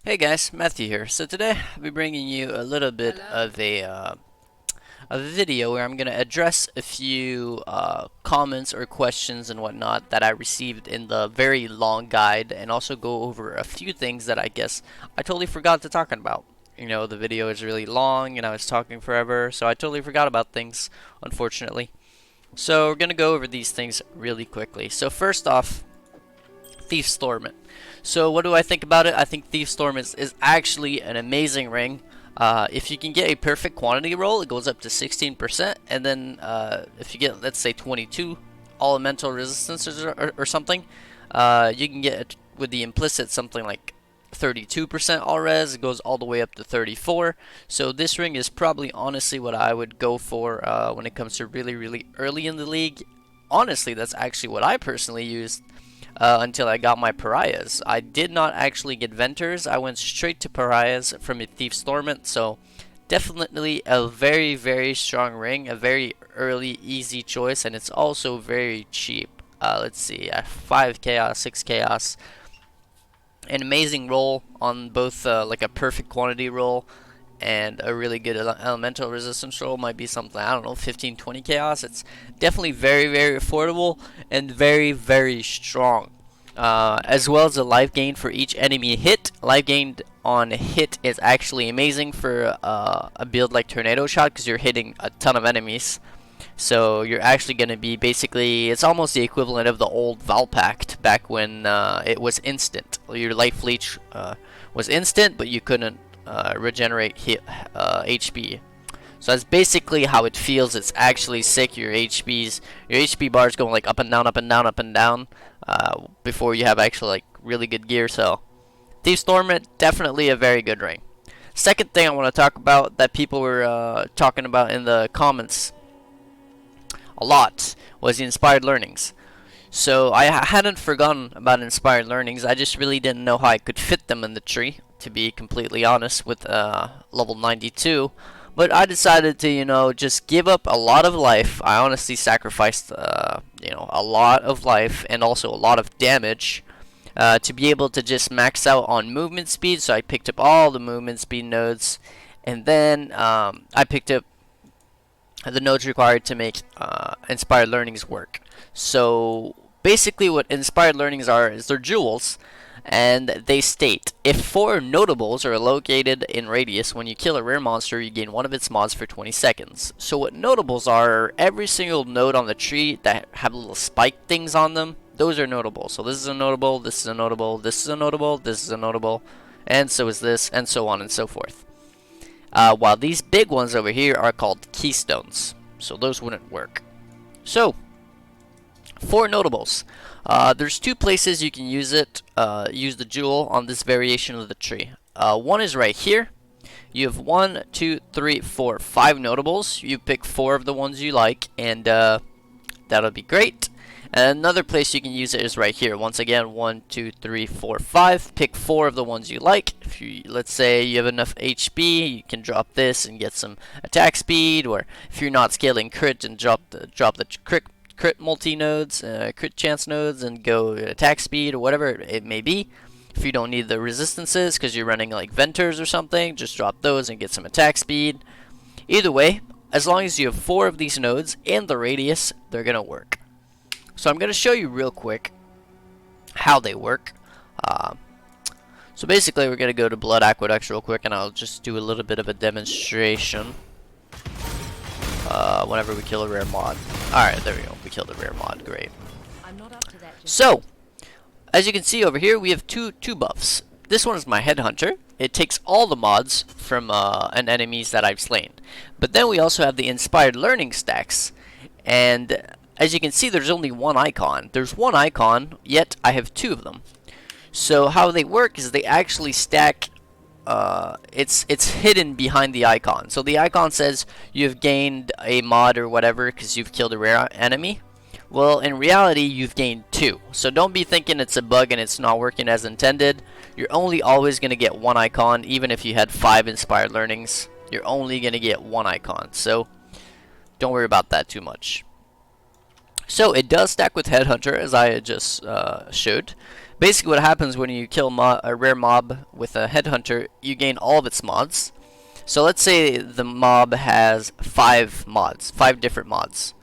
Hey guys, Matthew here. So today I'll be bringing you a little bit of a video where I'm going to address a few comments or questions and whatnot that I received in the very long guide, and also go over a few things that I guess I totally forgot to talk about. You know, the video is really long and I was talking forever, so I totally forgot about things, unfortunately. So we're going to go over these things really quickly. So first off, Thief's Torment. So what do I think about it? I think Thief's Torment is actually an amazing ring. If you can get a perfect quantity roll, it goes up to 16%, and then if you get, let's say, 22 elemental resistances or something, you can get, with the implicit, something like 32% all res. It goes all the way up to 34. So this ring is probably honestly what I would go for when it comes to really early in the league. Honestly, that's actually what I personally used until I got my pariahs. I did not actually get venters. I went straight to pariahs from a Thief's Torment. So definitely a very strong ring, a very early easy choice, and it's also very cheap. Let's see, 5 chaos, 6 chaos. An amazing roll on both like a perfect quantity roll and a really good elemental resistance roll. Might be something, I don't know, 15-20 chaos. It's definitely very affordable and very strong. As well as the life gain for each enemy hit. Life gained on hit is actually amazing for a build like Tornado Shot, because you're hitting a ton of enemies. So you're actually going to be basically, it's almost the equivalent of the old Valpact back when it was instant. Your life leech was instant, but you couldn't regenerate HP. So that's basically how it feels. It's actually sick. Your HP bar is going like up and down, up and down, up and down, before you have actually like really good gear. So Thief's Torment, definitely a very good ring. Second thing I want to talk about that people were talking about in the comments a lot was the Inspired Learnings. So I hadn't forgotten about Inspired Learnings. I just really didn't know how I could fit them in the tree, to be completely honest, with level 92. But I decided to, just give up a lot of life. I honestly sacrificed, a lot of life and also a lot of damage to be able to just max out on movement speed. So I picked up all the movement speed nodes, and then I picked up the nodes required to make Inspired Learnings work. So basically what Inspired Learnings are is they're jewels, and they state, if 4 notables are located in radius, when you kill a rare monster, you gain one of its mods for 20 seconds. So what notables are every single node on the tree that have little spike things on them. Those are notable. So this is a notable, this is a notable, this is a notable, this is a notable, and so is this, and so on and so forth. While these big ones over here are called keystones, so those wouldn't work. So, for notables, there's 2 places you can use it. Use the jewel on this variation of the tree. One is right here. You have 1, 2, 3, 4, 5 notables. You pick 4 of the ones you like, and that'll be great. And another place you can use it is right here. Once again, 1, 2, 3, 4, 5. Pick 4 of the ones you like. If you, let's say you have enough HP, you can drop this and get some attack speed. Or if you're not scaling crit, and drop the crit multi nodes, crit chance nodes, and go attack speed or whatever it may be. If you don't need the resistances because you're running like Venters or something, just drop those and get some attack speed. Either way, as long as you have 4 of these nodes in the radius, they're gonna work. So I'm going to show you real quick how they work. So basically we're going to go to Blood Aqueducts real quick, and I'll just do a little bit of a demonstration whenever we kill a rare mod. Alright, there we go. We killed a rare mod. Great. So, as you can see over here, we have two buffs. This one is my Headhunter. It takes all the mods from enemies that I've slain. But then we also have the Inspired Learning stacks. And as you can see, there's only one icon. There's one icon, yet I have 2 of them. So how they work is they actually stack. It's hidden behind the icon. So the icon says you have gained a mod or whatever because you've killed a rare enemy. Well, in reality, you've gained 2. So don't be thinking it's a bug and it's not working as intended. You're only always going to get one icon, even if you had 5 Inspired Learnings. You're only going to get one icon. So don't worry about that too much. So it does stack with Headhunter, as I just showed, Basically, what happens when you kill a rare mob with a headhunter, you gain all of its mods. So let's say the mob has 5 different mods.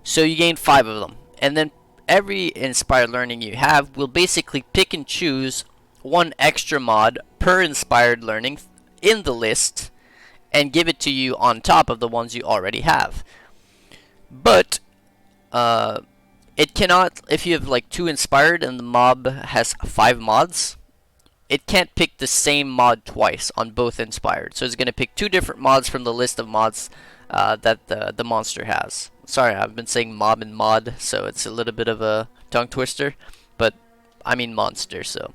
So you gain 5 of them, and then every inspired learning you have will basically pick and choose one extra mod per inspired learning in the list and give it to you on top of the ones you already have. But it cannot, if you have like 2 inspired and the mob has 5 mods, it can't pick the same mod twice on both inspired. So it's going to pick 2 different mods from the list of mods that the monster has. Sorry, I've been saying mob and mod, so it's a little bit of a tongue twister, but I mean monster, so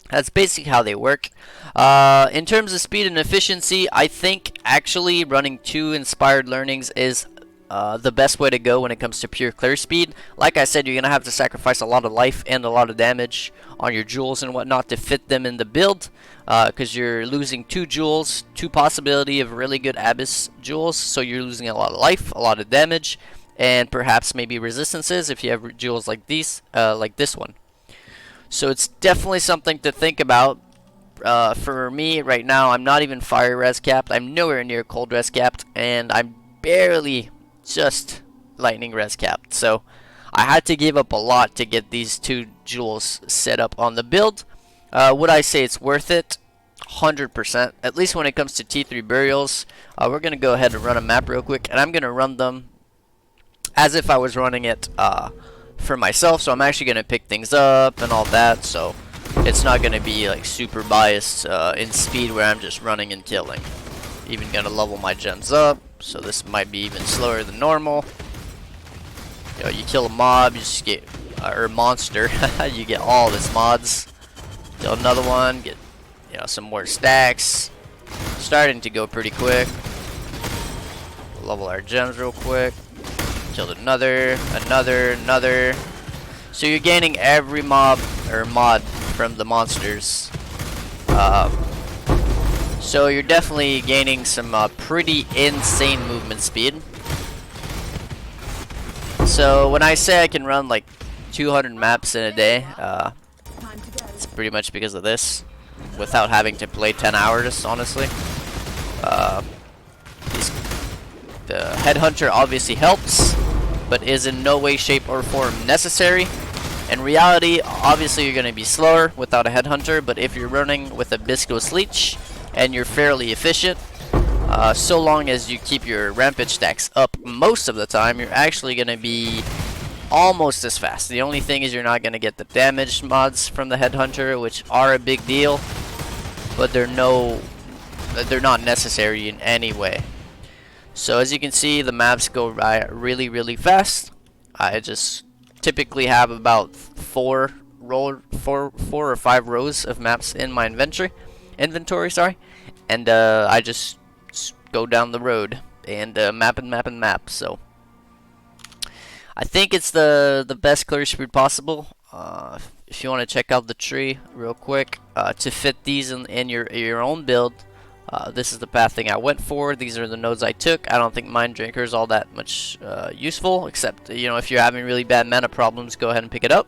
that's basically how they work. In terms of speed and efficiency, I think actually running 2 inspired learnings is the best way to go when it comes to pure clear speed. Like I said, you're going to have to sacrifice a lot of life and a lot of damage on your jewels and whatnot to fit them in the build, because you're losing 2 jewels, 2 possibility of really good Abyss jewels, so you're losing a lot of life, a lot of damage, and perhaps maybe resistances if you have jewels like these, like this one. So it's definitely something to think about. For me right now, I'm not even fire res capped, I'm nowhere near cold res capped, and I'm barely just lightning res capped. So I had to give up a lot to get these 2 jewels set up on the build. Would I say it's worth it? 100%. At least when it comes to T3 burials. We're going to go ahead and run a map real quick, and I'm going to run them as if I was running it for myself. So I'm actually going to pick things up and all that, so it's not going to be like super biased in speed where I'm just running and killing. Even going to level my gens up, so this might be even slower than normal. You know, you kill a mob, you just get, or monster, you get all of its mods. Kill another one, get, you know, some more stacks. Starting to go pretty quick. Level our gems real quick. Killed another. So you're gaining every mob or mod from the monsters. So you're definitely gaining some pretty insane movement speed. So when I say I can run like 200 maps in a day, it's pretty much because of this, without having to play 10 hours, honestly. The headhunter obviously helps, but is in no way, shape, or form necessary. In reality, obviously you're going to be slower without a headhunter, but if you're running with a Biscos Leech and you're fairly efficient, so long as you keep your rampage stacks up most of the time, you're actually going to be almost as fast. The only thing is you're not going to get the damage mods from the headhunter, which are a big deal, but they're not necessary in any way. So as you can see, the maps go by really, really fast. I just typically have about 4 or 5 rows of maps in my inventory, and I just go down the road and map. So I think it's the best clear speed possible. If you want to check out the tree real quick to fit these in your own build, this is the path thing I went for. These are the nodes I took. I don't think Mind Drinker is all that much useful, except, you know, if you're having really bad mana problems, go ahead and pick it up.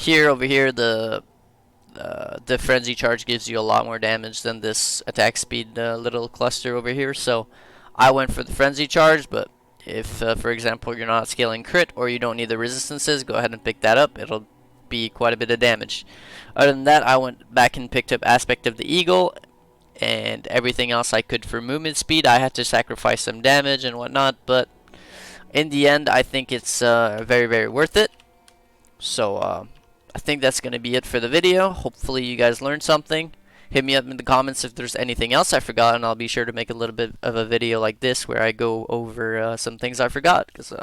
Over here, the Frenzy Charge gives you a lot more damage than this attack speed little cluster over here, so I went for the Frenzy Charge. But if, for example, you're not scaling crit or you don't need the resistances, go ahead and pick that up. It'll be quite a bit of damage. Other than that, I went back and picked up Aspect of the Eagle and everything else I could for movement speed. I had to sacrifice some damage and whatnot, but in the end, I think it's very, very worth it. So I think that's going to be it for the video. Hopefully you guys learned something. Hit me up in the comments if there's anything else I forgot, and I'll be sure to make a little bit of a video like this where I go over some things I forgot, because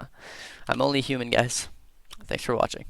I'm only human, guys. Thanks for watching.